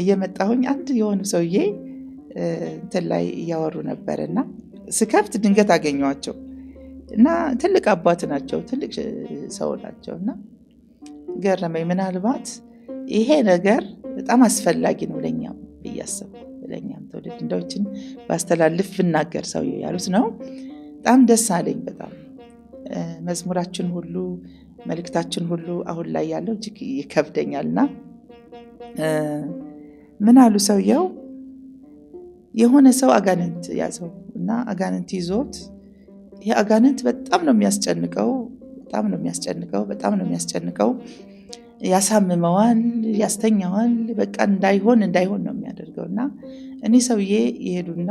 እየመጣሁኝ አንድ የሆኑ ሰውዬ እንትን ላይ እያወሩ ነበርና ስከፍት ድንገት አገኘዋቸው እና ትልቅ አባት ናቸው፣ ትልቅ ሰው ናቸውና ገረመኝ። ምናልባት ይሄ ነገር በጣም አስፈላጊ ነው ለኛም ብያሰብኩ፣ ለኛም ትውልድ እንደዎችን ባስተላልፍ ብናገር ሰውዬው ያሉት ነው። በጣም ደስ አለኝ። በጣም መዝሙራችን ሁሉ መልእክታችን ሁሉ አሁን ላይ ያለው እጅግ ይከብደኛልና ምን አሉ ሰውየው፣ የሆነ ሰው አጋንንት ያዘው እና አጋንንት ይዞት፣ ይሄ አጋንንት በጣም ነው የሚያስጨንቀው፣ በጣም ነው የሚያስጨንቀው፣ ያሳምመዋል፣ ያስተኛዋል። በቃ እንዳይሆን ነው የሚያደርገውና እኔ ሰውዬ ይሄዱና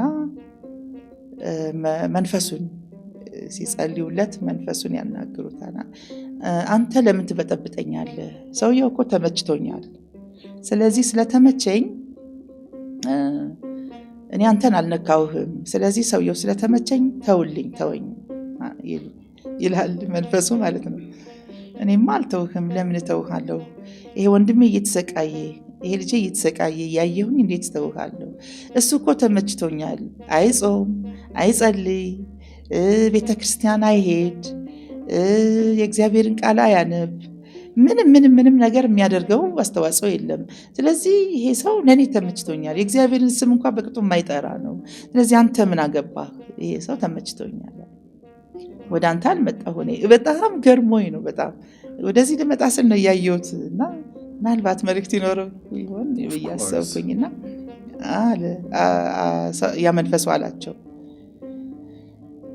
መንፈሱን ሲጸልዩለት መንፈሱን ያናግሩታል። አንተ ለምን ትበጠብጠኛለህ? ሰውየው እኮ ተመችቶኛል። ስለዚህ ስለተመቸኝ እኔ አንተን አልነካውህም። ስለዚህ ሰውየው ስለተመቸኝ ተወኝ ይላል መንፈሱ ማለት ነው። እኔማ አልተውህም፣ ለምን እተውሃለሁ? ይሄ ወንድሜ እየተሰቃየ፣ ይሄ ልጄ እየተሰቃየ ያየሁኝ እንዴት እተውሃለሁ? እሱ እኮ ተመችቶኛል። አይጾም፣ አይጸልይ፣ ቤተክርስቲያን አይሄድ፣ የእግዚአብሔርን ቃል አያነብ፣ ምንም ነገር የሚያደርገው አስተዋጽኦ የለም። ስለዚህ ይሄ ሰው ለእኔ ተመችቶኛል፣ የእግዚአብሔርን ስም እንኳን በቅጡ የማይጠራ ነው። ስለዚህ አንተ ምን አገባህ? ይሄ ሰው ተመችቶኛል፣ ወደ አንተ አልመጣሁ። እኔ በጣም ገርሞኝ ነው። በጣም ወደዚህ ልመጣ ስል ነው ያየሁት እና ምናልባት መልእክት ይኖረው ይሆን ብዬ አሰብኩኝና ያ መንፈሱ አላቸው፣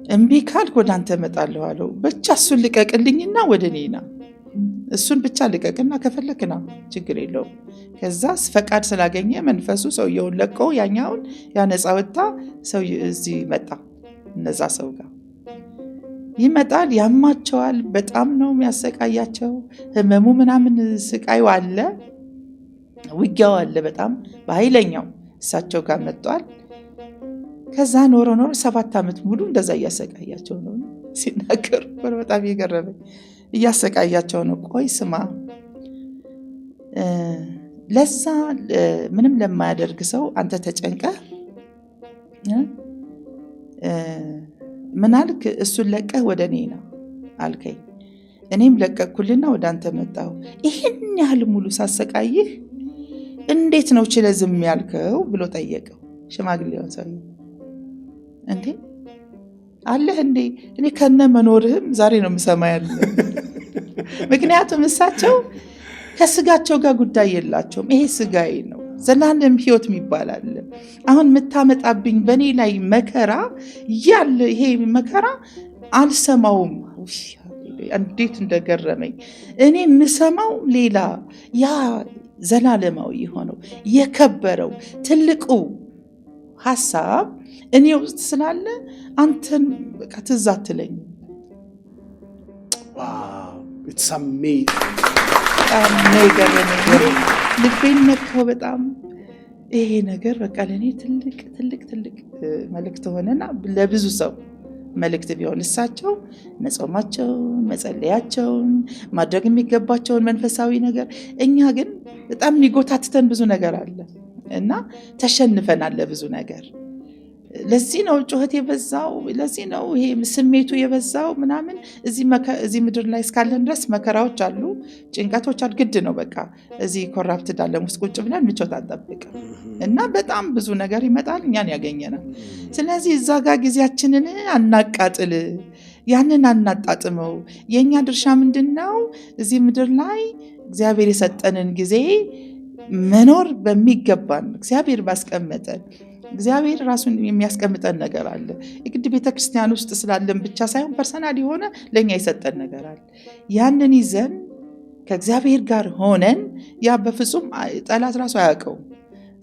እምቢ ካልክ ወደ አንተ እመጣለሁ አለው። ብቻ እሱን ልቀቅልኝና ወደ እኔ ና፣ እሱን ብቻ ልቀቅና ከፈለክና ችግር የለውም። ከዛ ፈቃድ ስላገኘ መንፈሱ ሰውየውን ለቆ ያኛውን ያነጻ ወጣ። ሰው እዚህ መጣ፣ እነዛ ሰው ጋር ይመጣል። ያማቸዋል፣ በጣም ነው የሚያሰቃያቸው። ህመሙ ምናምን ስቃዩ አለ፣ ውጊያው አለ በጣም በኃይለኛው። እሳቸው ጋር መጥቷል። ከዛ ኖሮ 7 ዓመት ሙሉ እንደዛ እያሰቃያቸው ነው ሲናገሩ፣ በጣም የገረመኝ እያሰቃያቸው ነው። ቆይ ስማ፣ ለዛ ምንም ለማያደርግ ሰው አንተ ተጨንቀህ ምን አልክ? እሱን ለቀህ ወደ እኔ ና አልከኝ። እኔም ለቀቅኩልና ወደ አንተ መጣሁ። ይህን ያህል ሙሉ ሳሰቃይህ እንዴት ነው ችለህ ዝም ያልከው ብሎ ጠየቀው ሽማግሌውን ሰው። እንዴ አለህ እንዴ? እኔ ከነ መኖርህም ዛሬ ነው የምሰማ ያለ። ምክንያቱም እሳቸው ከስጋቸው ጋር ጉዳይ የላቸውም። ይሄ ስጋዬ ነው፣ ዘላለም ህይወት የሚባል አለ። አሁን የምታመጣብኝ በእኔ ላይ መከራ ያለ ይሄ መከራ አልሰማውም። እንዴት እንደገረመኝ። እኔ የምሰማው ሌላ፣ ያ ዘላለማዊ የሆነው የከበረው ትልቁ ሐሳብ እኔ ውስጥ ስላለ አንተን በቃ ትዝ አትለኝም። ልቤን ነካው በጣም ይሄ ነገር። በቃ ለእኔ ትልቅ መልእክት ሆነና ለብዙ ሰው መልእክት ቢሆን፣ እሳቸው መጾማቸውን፣ መጸለያቸውን፣ ማድረግ የሚገባቸውን መንፈሳዊ ነገር፣ እኛ ግን በጣም የሚጎታትተን ብዙ ነገር አለ እና ተሸንፈናል ለብዙ ነገር። ለዚህ ነው ጩኸት የበዛው፣ ለዚህ ነው ይሄ ስሜቱ የበዛው ምናምን። እዚህ ምድር ላይ እስካለን ድረስ መከራዎች አሉ፣ ጭንቀቶች አሉ። ግድ ነው በቃ እዚህ ኮራፕትድ ዓለም ውስጥ ቁጭ ብለን ምቾት አንጠብቅም እና በጣም ብዙ ነገር ይመጣል፣ እኛን ያገኘናል። ስለዚህ እዛ ጋር ጊዜያችንን አናቃጥል፣ ያንን አናጣጥመው። የእኛ ድርሻ ምንድን ነው? እዚህ ምድር ላይ እግዚአብሔር የሰጠንን ጊዜ መኖር በሚገባን እግዚአብሔር ባስቀመጠን፣ እግዚአብሔር ራሱን የሚያስቀምጠን ነገር አለ። የግድ ቤተክርስቲያን ውስጥ ስላለን ብቻ ሳይሆን ፐርሰናል የሆነ ለኛ የሰጠን ነገር አለ። ያንን ይዘን ከእግዚአብሔር ጋር ሆነን፣ ያ በፍጹም ጠላት ራሱ አያውቀውም።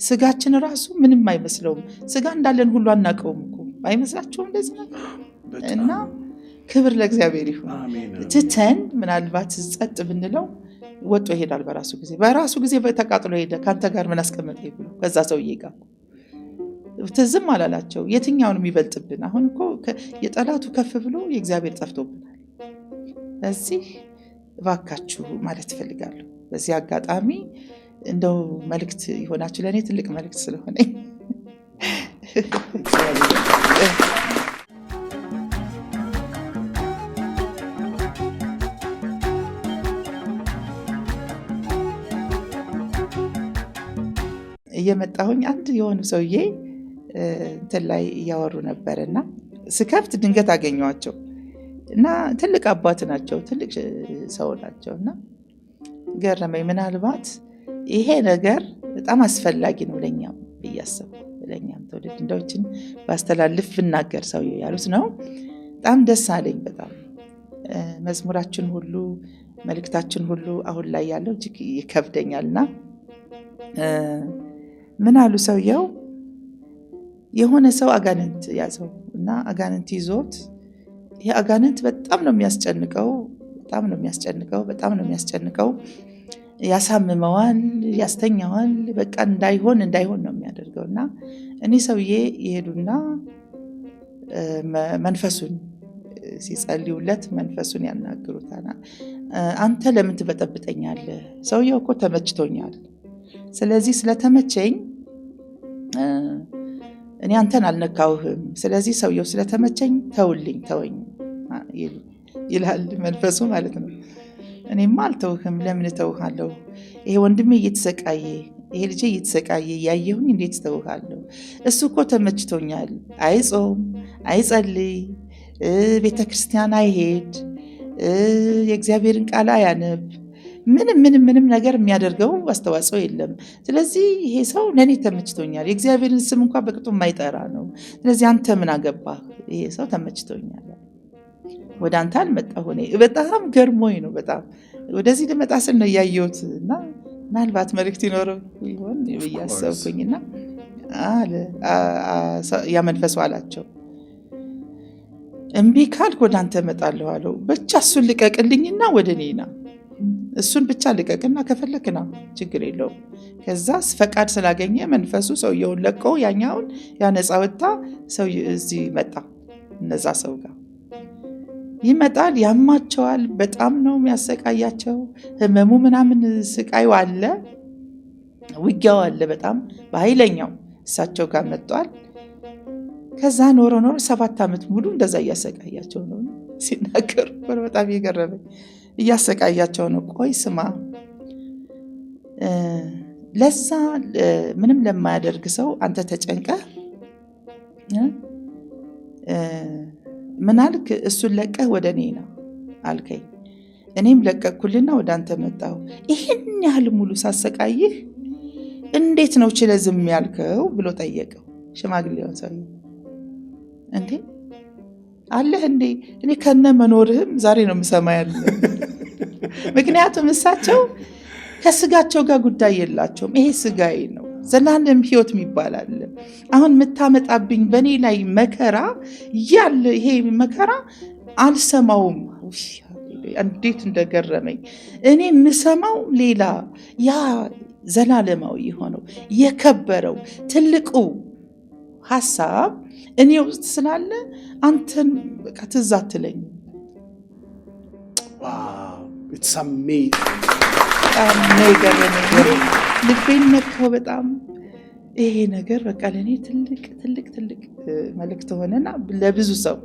ስጋችን ራሱ ምንም አይመስለውም። ስጋ እንዳለን ሁሉ አናውቀውም እኮ አይመስላችሁም? እንደዚህ ነገር እና ክብር ለእግዚአብሔር ይሁን። ትተን ምናልባት ጸጥ ብንለው ወጦ ይሄዳል በራሱ ጊዜ ተቃጥሎ ሄደ። ካንተ ጋር ምን አስቀመጠ ብሎ ከዛ ሰውዬ ጋር ትዝም አላላቸው። የትኛውን የሚበልጥብን? አሁን እኮ የጠላቱ ከፍ ብሎ የእግዚአብሔር ጠፍቶብናል። ለዚህ እባካችሁ ማለት እፈልጋለሁ በዚህ አጋጣሚ እንደው መልእክት ይሆናችሁ ለእኔ ትልቅ መልእክት ስለሆነ እየመጣሁኝ አንድ የሆኑ ሰውዬ እንትን ላይ እያወሩ ነበርና ስከፍት ድንገት አገኘዋቸው እና ትልቅ አባት ናቸው፣ ትልቅ ሰው ናቸው እና ገረመኝ። ምናልባት ይሄ ነገር በጣም አስፈላጊ ነው ለኛም ብያሰብኩ፣ ለኛም ተወደድ እንደዎችን ባስተላልፍ ብናገር ሰው ያሉት ነው። በጣም ደስ አለኝ። በጣም መዝሙራችን ሁሉ መልእክታችን ሁሉ አሁን ላይ ያለው እጅግ ይከብደኛልና ምን አሉ ሰውየው፣ የሆነ ሰው አጋንንት ያዘው እና አጋንንት ይዞት ይሄ አጋንንት በጣም ነው የሚያስጨንቀው፣ በጣም ነው የሚያስጨንቀው፣ ያሳምመዋል፣ ያስተኛዋል። በቃ እንዳይሆን ነው የሚያደርገው እና እኔ ሰውዬ ይሄዱና መንፈሱን ሲጸልዩለት መንፈሱን ያናግሩታል። አንተ ለምን ትበጠብጠኛለህ? ሰውየው እኮ ተመችቶኛል፣ ስለዚህ ስለተመቸኝ እኔ አንተን አልነካውህም፣ ስለዚህ ሰውየው ስለተመቸኝ ተወኝ ይላል መንፈሱ ማለት ነው። እኔማ አልተውህም፣ ለምን እተውሃለሁ? ይሄ ወንድሜ እየተሰቃየ፣ ይሄ ልጄ እየተሰቃየ ያየሁኝ እንዴት እተውሃለሁ? እሱ እኮ ተመችቶኛል፣ አይጾም፣ አይጸልይ፣ ቤተክርስቲያን አይሄድ፣ የእግዚአብሔርን ቃል አያነብ፣ ምንም ነገር የሚያደርገው አስተዋጽኦ የለም። ስለዚህ ይሄ ሰው ለእኔ ተመችቶኛል፣ የእግዚአብሔርን ስም እንኳን በቅጡ የማይጠራ ነው። ስለዚህ አንተ ምን አገባህ? ይሄ ሰው ተመችቶኛል፣ ወደ አንተ አልመጣሁ። እኔ በጣም ገርሞኝ ነው። በጣም ወደዚህ ልመጣ ስል ነው እያየሁት እና ምናልባት መልእክት ይኖረው ይሆን ብዬ አሰብኩኝና ያ መንፈሱ አላቸው፣ እምቢ ካልክ ወደ አንተ እመጣለሁ አለው። ብቻ እሱን ልቀቅልኝና ወደ እኔ ና፣ እሱን ብቻ ልቀቅና ከፈለክና ችግር የለውም። ከዛ ፈቃድ ስላገኘ መንፈሱ ሰውየውን ለቆ ያኛውን ያነጻ ወጣ። ሰው እዚህ መጣ፣ እነዛ ሰው ጋር ይመጣል፣ ያማቸዋል፣ በጣም ነው የሚያሰቃያቸው። ህመሙ ምናምን ስቃዩ አለ፣ ውጊያው አለ፣ በጣም በኃይለኛው እሳቸው ጋር መጥቷል። ከዛ ኖሮ 7 ዓመት ሙሉ እንደዛ እያሰቃያቸው ነው ሲናገሩ፣ በጣም የገረመኝ እያሰቃያቸው ነው። ቆይ ስማ፣ ለዛ ምንም ለማያደርግ ሰው አንተ ተጨንቀህ ምን አልክ? እሱን ለቀህ ወደ እኔ ና አልከኝ። እኔም ለቀቅኩልና ወደ አንተ መጣሁ። ይህን ያህል ሙሉ ሳሰቃይህ እንዴት ነው ችለህ ዝም ያልከው ብሎ ጠየቀው ሽማግሌውን ሰው። እንዴ አለህ እንዴ? እኔ ከነ መኖርህም ዛሬ ነው የምሰማ ያለ። ምክንያቱም እሳቸው ከስጋቸው ጋር ጉዳይ የላቸውም። ይሄ ስጋዬ ነው፣ ዘላለም ህይወት የሚባል አለ። አሁን የምታመጣብኝ በእኔ ላይ መከራ ያለ ይሄ መከራ አልሰማውም። እንዴት እንደገረመኝ። እኔ የምሰማው ሌላ፣ ያ ዘላለማዊ የሆነው የከበረው ትልቁ ሀሳብ እኔ ውስጥ ስላለ አንተን በቃ ትዝ አትለኝም። ልቤን ነካው በጣም ይሄ ነገር። በቃ ለእኔ ትልቅ መልእክት ሆነና ለብዙ ሰው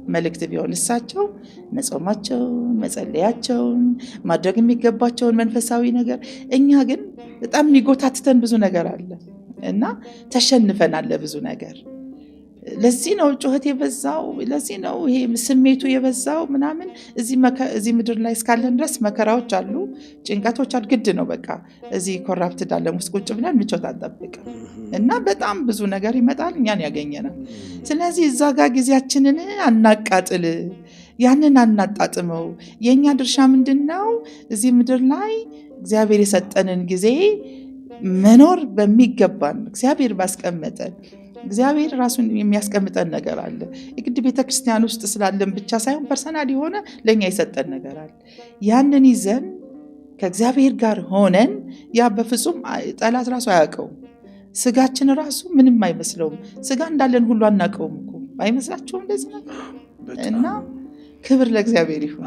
መልእክት ቢሆን እሳቸው መጾማቸውን፣ መጸለያቸውን፣ ማድረግ የሚገባቸውን መንፈሳዊ ነገር፣ እኛ ግን በጣም የሚጎታትተን ብዙ ነገር አለ እና ተሸንፈናል ለብዙ ነገር። ለዚህ ነው ጩኸት የበዛው፣ ለዚህ ነው ይሄ ስሜቱ የበዛው ምናምን። እዚህ ምድር ላይ እስካለን ድረስ መከራዎች አሉ፣ ጭንቀቶች አሉ። ግድ ነው በቃ እዚህ ኮራፕትድ ዓለም ውስጥ ቁጭ ብለን ምቾት አንጠብቅም እና በጣም ብዙ ነገር ይመጣል፣ እኛን ያገኘናል። ስለዚህ እዛ ጋር ጊዜያችንን አናቃጥል፣ ያንን አናጣጥመው። የእኛ ድርሻ ምንድን ነው? እዚህ ምድር ላይ እግዚአብሔር የሰጠንን ጊዜ መኖር በሚገባን እግዚአብሔር ባስቀመጠን፣ እግዚአብሔር ራሱን የሚያስቀምጠን ነገር አለ። የግድ ቤተክርስቲያን ውስጥ ስላለን ብቻ ሳይሆን ፐርሰናል የሆነ ለእኛ የሰጠን ነገር አለ። ያንን ይዘን ከእግዚአብሔር ጋር ሆነን፣ ያ በፍጹም ጠላት ራሱ አያውቀውም። ስጋችን ራሱ ምንም አይመስለውም። ስጋ እንዳለን ሁሉ አናውቀውም እኮ አይመስላችሁም? እንደዚህ ነገር እና ክብር ለእግዚአብሔር ይሁን።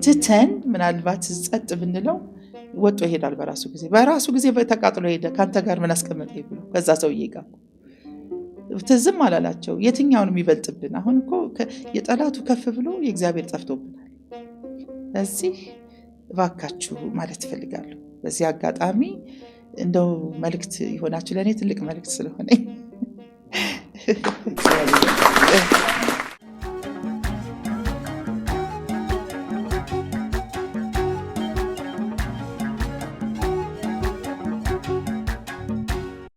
ትተን ምናልባት ጸጥ ብንለው ወጦ ይሄዳል በራሱ ጊዜ ተቃጥሎ ሄደ። ካንተ ጋር ምን አስቀመጠ ብሎ ከዛ ሰውዬ ጋር ትዝም አላላቸው። የትኛውን የሚበልጥብን? አሁን እኮ የጠላቱ ከፍ ብሎ የእግዚአብሔር ጠፍቶብናል። ለዚህ እባካችሁ ማለት እፈልጋለሁ። በዚህ አጋጣሚ እንደው መልእክት ይሆናችሁ፣ ለእኔ ትልቅ መልእክት ስለሆነ